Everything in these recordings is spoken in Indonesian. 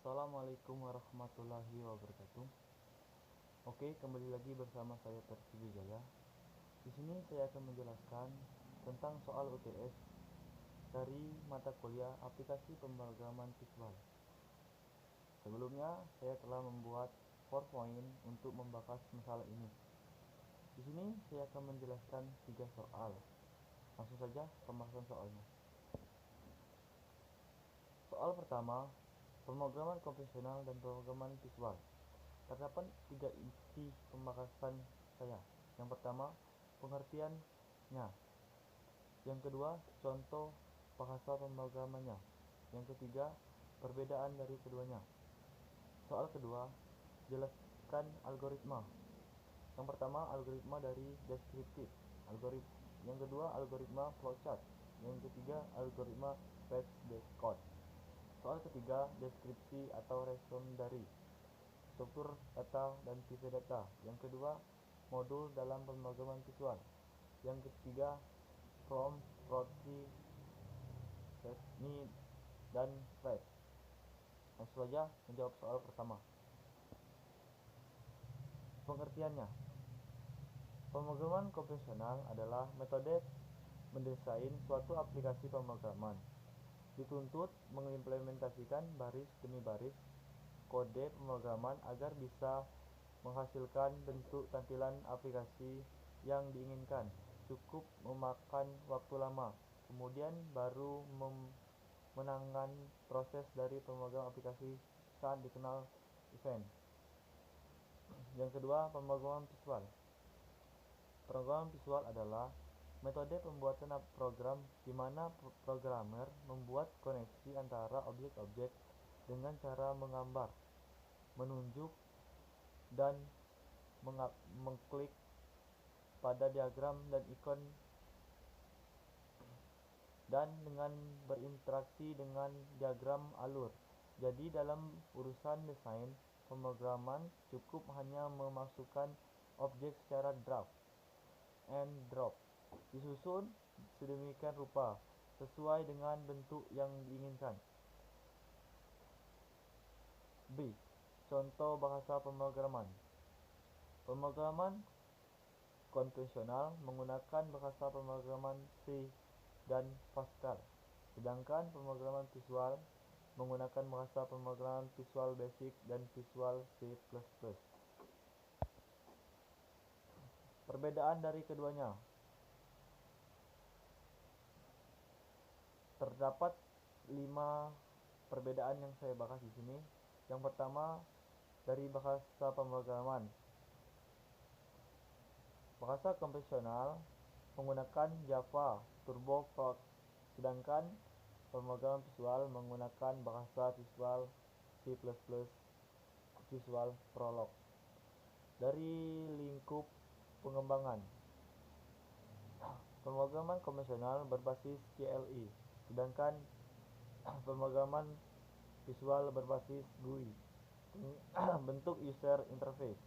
Assalamualaikum warahmatullahi wabarakatuh. Oke, kembali lagi bersama saya Persib Wijaya. Di sini saya akan menjelaskan tentang soal UTS dari mata kuliah aplikasi pemrograman visual. Sebelumnya, saya telah membuat PowerPoint untuk membahas masalah ini. Di sini saya akan menjelaskan 3 soal. Langsung saja pembahasan soalnya. Soal pertama, pemrograman konvensional dan pemrograman visual. Terdapat 3 isi pembahasan saya. Yang pertama, pengertiannya. Yang kedua, contoh bahasa pemrogramannya. Yang ketiga, perbedaan dari keduanya. Soal kedua, jelaskan algoritma. Yang pertama, algoritma dari deskriptif. Yang kedua, algoritma flowchart. Yang ketiga, algoritma fetch decode. Soal ketiga, deskripsi atau resume dari struktur data dan tipe data. Yang kedua, modul dalam pemrograman visual. Yang ketiga, prompt, proxy, RESTMI, dan thread. Langsung saja menjawab soal pertama. Pengertiannya, pemrograman konvensional adalah metode mendesain suatu aplikasi pemrograman. Dituntut mengimplementasikan baris demi baris kode pemrograman agar bisa menghasilkan bentuk tampilan aplikasi yang diinginkan. Cukup memakan waktu lama, kemudian baru menangkan proses dari pemrograman aplikasi saat dikenal event. Yang kedua, pemrograman visual. Pemrograman visual adalah metode pembuatan program di mana programmer membuat koneksi antara objek-objek dengan cara menggambar, menunjuk, dan mengklik pada diagram dan ikon, dan dengan berinteraksi dengan diagram alur. Jadi dalam urusan desain pemrograman cukup hanya memasukkan objek secara drag and drop, disusun sedemikian rupa sesuai dengan bentuk yang diinginkan. B. Contoh bahasa pemrograman. Pemrograman konvensional menggunakan bahasa pemrograman C dan Pascal, sedangkan pemrograman visual menggunakan bahasa pemrograman Visual Basic dan Visual C++. Perbedaan dari keduanya. Terdapat 5 perbedaan yang saya bahas di sini. Yang pertama, dari bahasa pemrograman. Bahasa konvensional menggunakan Java TurboForge, sedangkan pemrograman visual menggunakan bahasa Visual C++ Visual Prolog. Dari lingkup pengembangan, pemrograman konvensional berbasis CLI, sedangkan pemrograman visual berbasis GUI, bentuk user interface.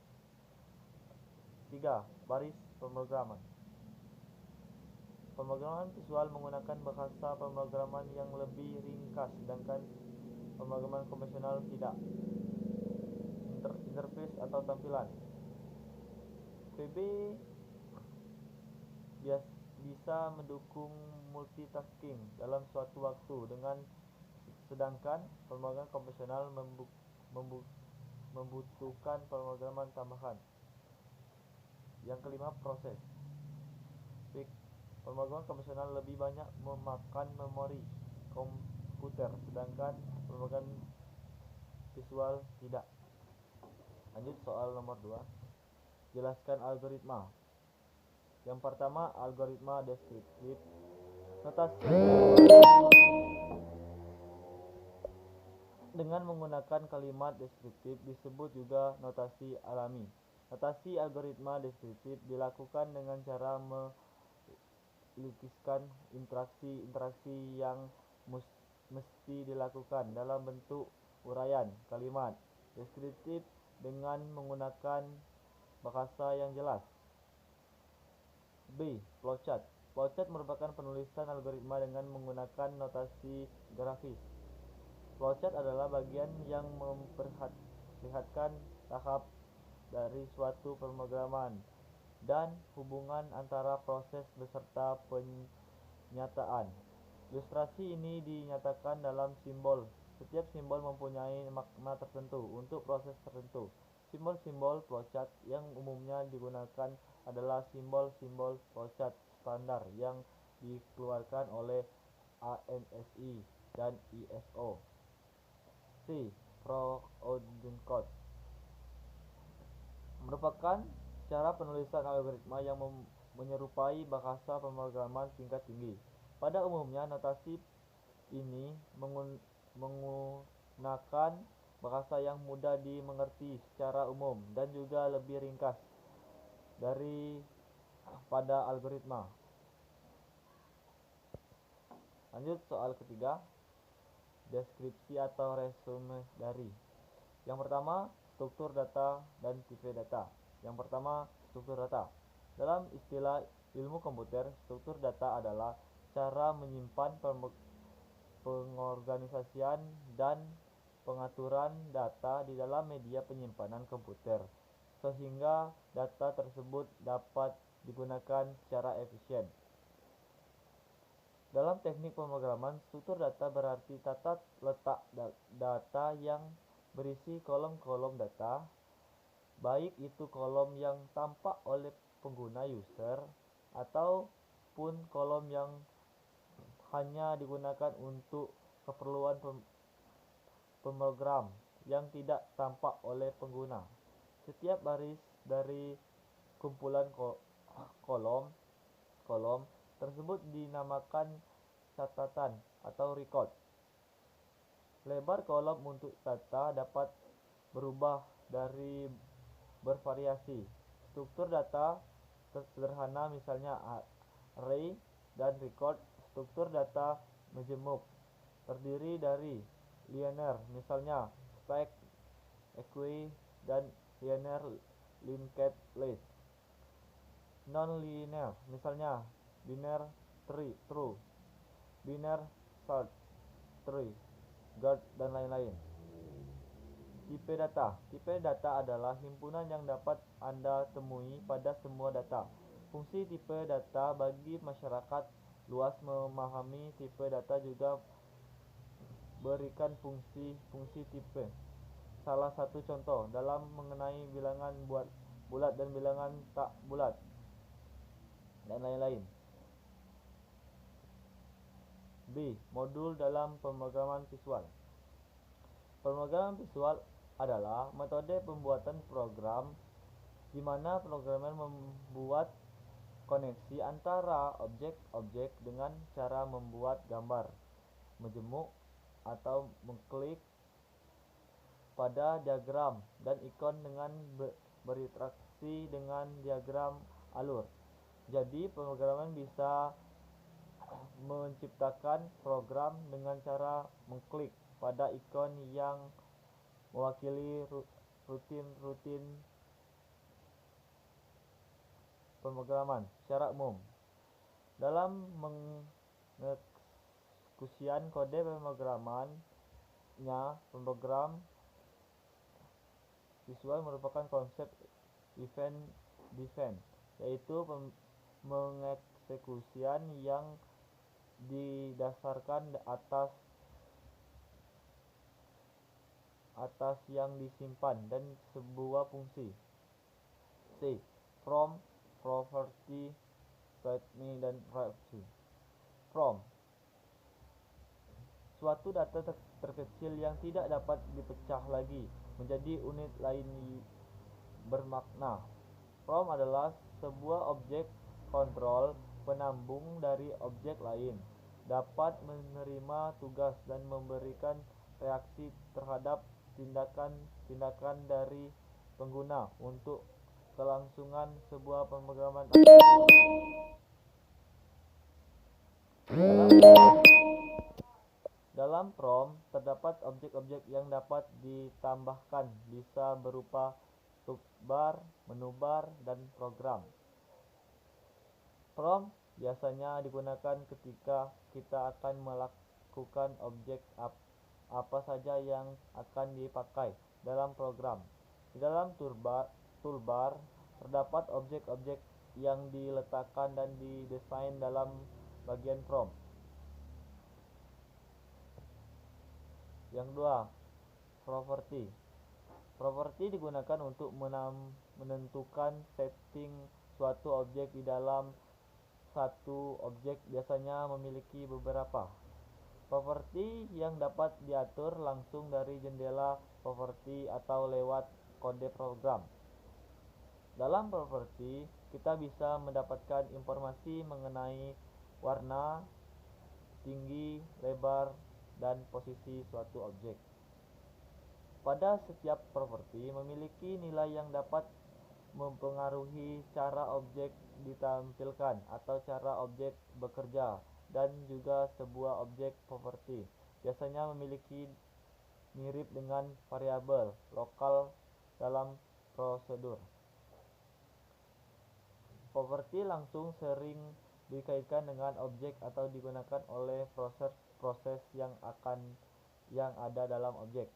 3. Baris pemrograman. Pemrograman visual menggunakan bahasa pemrograman yang lebih ringkas, sedangkan pemrograman konvensional tidak. Interface atau tampilan. VB bisa mendukung multitasking dalam suatu waktu, sedangkan pemrograman konvensional membutuhkan pemrograman tambahan. Yang kelima, proses. Pemrograman konvensional lebih banyak memakan memori komputer, sedangkan pemrograman visual tidak. Lanjut soal nomor 2. Jelaskan algoritma. Yang pertama, algoritma deskriptif. Notasi dengan menggunakan kalimat deskriptif disebut juga notasi alami. Notasi algoritma deskriptif dilakukan dengan cara melukiskan interaksi yang mesti dilakukan dalam bentuk uraian kalimat deskriptif dengan menggunakan bahasa yang jelas. B. Flowchart. Flowchart merupakan penulisan algoritma dengan menggunakan notasi grafis. Flowchart adalah bagian yang memperlihatkan tahap dari suatu pemrograman dan hubungan antara proses beserta penyataan. Ilustrasi ini dinyatakan dalam simbol. Setiap simbol mempunyai makna tertentu untuk proses tertentu. Simbol-simbol flowchart yang umumnya digunakan adalah simbol-simbol flowchart standar yang dikeluarkan oleh ANSI dan ISO. C. Procodecode merupakan cara penulisan algoritma yang menyerupai bahasa pemrograman tingkat tinggi. Pada umumnya, notasi ini menggunakan bahasa yang mudah dimengerti secara umum dan juga lebih ringkas daripada algoritma. Lanjut soal ketiga, deskripsi atau resume dari. Yang pertama, struktur data dan tipe data. Yang pertama, struktur data. Dalam istilah ilmu komputer, struktur data adalah cara menyimpan, pengorganisasian, dan pengaturan data di dalam media penyimpanan komputer, sehingga data tersebut dapat digunakan secara efisien. Dalam teknik pemrograman, struktur data berarti tata letak data yang berisi kolom-kolom data, baik itu kolom yang tampak oleh pengguna user ataupun kolom yang hanya digunakan untuk keperluan pemrogram yang tidak tampak oleh pengguna. Setiap baris dari kumpulan kolom tersebut dinamakan catatan atau record. Lebar kolom untuk data dapat berubah dari bervariasi. Struktur data sederhana misalnya array dan record. Struktur data majemuk terdiri dari linear misalnya stack, array, dan linear linked list. Non-linear misalnya binary true, binary search tree, guard, dan lain-lain. Tipe data. Tipe data adalah himpunan yang dapat Anda temui pada semua data. Fungsi tipe data bagi masyarakat luas memahami tipe data juga berikan fungsi tipe. Salah satu contoh dalam mengenai bilangan bulat dan bilangan tak bulat, dan lain-lain. B. Modul dalam pemrograman visual. Pemrograman visual adalah metode pembuatan program di mana programmer membuat koneksi antara objek-objek dengan cara membuat gambar, majemuk, atau mengklik pada diagram dan ikon dengan berinteraksi dengan diagram alur. Jadi, programmer bisa menciptakan program dengan cara mengklik pada ikon yang mewakili rutin pemrograman secara umum. Dalam mengeksekusian kode pemrogram visual merupakan konsep event-driven, yaitu mengeksekusian yang didasarkan atas yang disimpan dan sebuah fungsi. C. From, property, statement, dan privacy. From, suatu data terkecil yang tidak dapat dipecah lagi menjadi unit lain bermakna. From adalah sebuah objek kontrol penambung dari objek lain, dapat menerima tugas dan memberikan reaksi terhadap tindakan-tindakan dari pengguna untuk kelangsungan sebuah pemrograman aplikasi. Dalam from, terdapat objek-objek yang dapat ditambahkan, bisa berupa toolbar, menu bar, dan program. From biasanya digunakan ketika kita akan melakukan objek apa saja yang akan dipakai dalam program. Di dalam toolbar terdapat objek-objek yang diletakkan dan didesain dalam bagian prompt. Yang kedua, property. Property digunakan untuk menentukan setting suatu objek. Di dalam satu objek biasanya memiliki beberapa properti yang dapat diatur langsung dari jendela properti atau lewat kode program. Dalam properti, kita bisa mendapatkan informasi mengenai warna, tinggi, lebar, dan posisi suatu objek. Pada setiap properti memiliki nilai yang dapat mempengaruhi cara objek ditampilkan atau cara objek bekerja, dan juga sebuah objek properti biasanya memiliki mirip dengan variabel lokal dalam prosedur. Properti langsung sering dikaitkan dengan objek atau digunakan oleh proses yang ada dalam objek.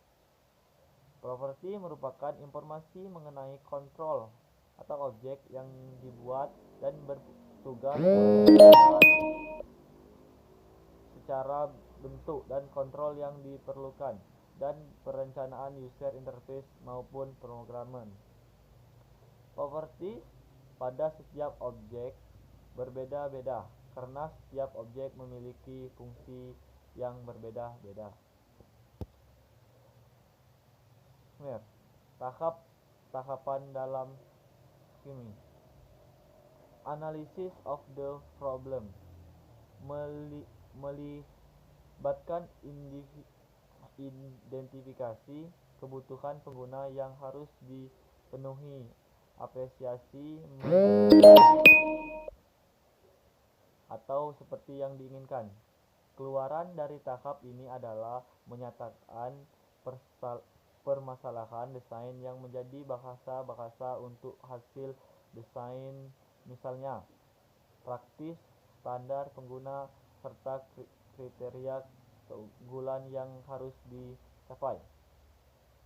Properti merupakan informasi mengenai kontrol atau objek yang dibuat dan bertugas secara bentuk dan kontrol yang diperlukan dan perencanaan user interface maupun pemrograman. Properti pada setiap objek berbeda-beda karena setiap objek memiliki fungsi yang berbeda-beda. Tahapan dalam scheming. Analysis of the problem melibatkan identifikasi kebutuhan pengguna yang harus dipenuhi, apresiasi atau seperti yang diinginkan. Keluaran dari tahap ini adalah menyatakan permasalahan desain yang menjadi bahasa untuk hasil desain, misalnya praktis, standar pengguna, serta kriteria keunggulan yang harus dicapai.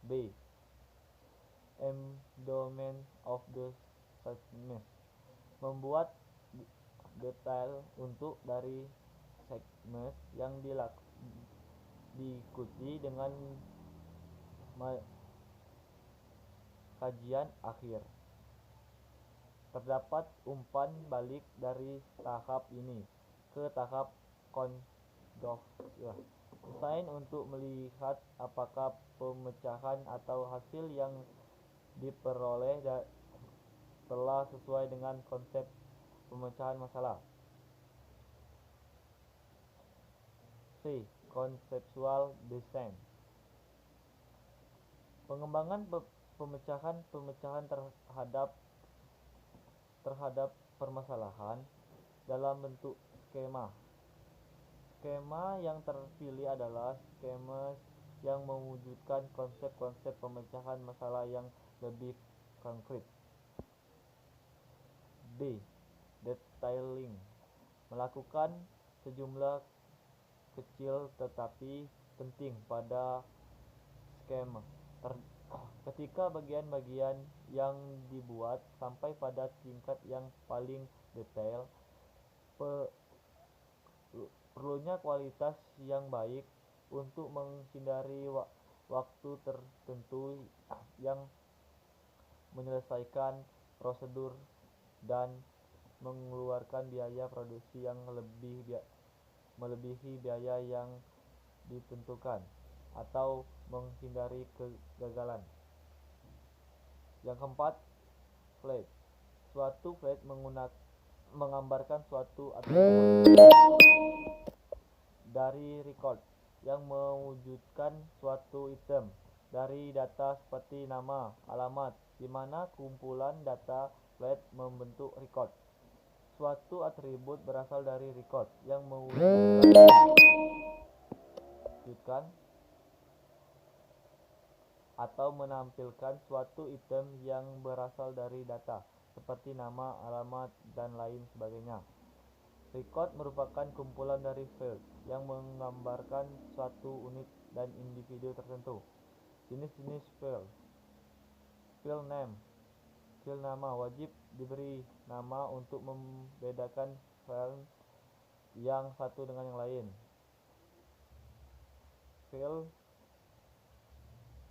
B. Embodiment of the segment. Membuat detail untuk dari segmen yang diikuti dengan kajian akhir. Terdapat umpan balik dari tahap ini ke tahap conjecture desain untuk melihat apakah pemecahan atau hasil yang diperoleh telah sesuai dengan konsep pemecahan masalah. C. Conceptual design. Pengembangan pemecahan terhadap permasalahan dalam bentuk skema. Skema yang terpilih adalah skema yang mewujudkan konsep-konsep pemecahan masalah yang lebih konkret. D. Detailing. Melakukan sejumlah kecil tetapi penting pada skema. Ketika bagian-bagian yang dibuat sampai pada tingkat yang paling detail, perlunya kualitas yang baik untuk menghindari waktu tertentu yang menyelesaikan prosedur dan mengeluarkan biaya produksi yang melebihi biaya yang ditentukan, atau menghindari kegagalan. Yang keempat, flag. Suatu flag menggambarkan suatu atribut dari record yang mewujudkan suatu item dari data seperti nama, alamat, di mana kumpulan data flag membentuk record. Suatu atribut berasal dari record yang mewujudkan atau menampilkan suatu item yang berasal dari data seperti nama, alamat, dan lain sebagainya. Record merupakan kumpulan dari field yang menggambarkan suatu unit dan individu tertentu. Jenis-jenis file. File name. File nama wajib diberi nama untuk membedakan file yang satu dengan yang lain. File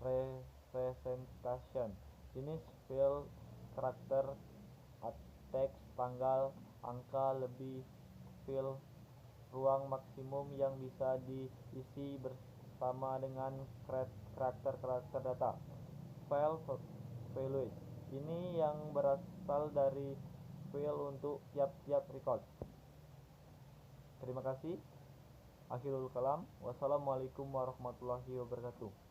representation. Jenis file karakter, teks, tanggal, angka, lebih file ruang maksimum yang bisa diisi bersama dengan karakter data. File values. Ini yang berasal dari file untuk tiap-tiap record. Terima kasih. Akhirul kalam. Wassalamualaikum warahmatullahi wabarakatuh.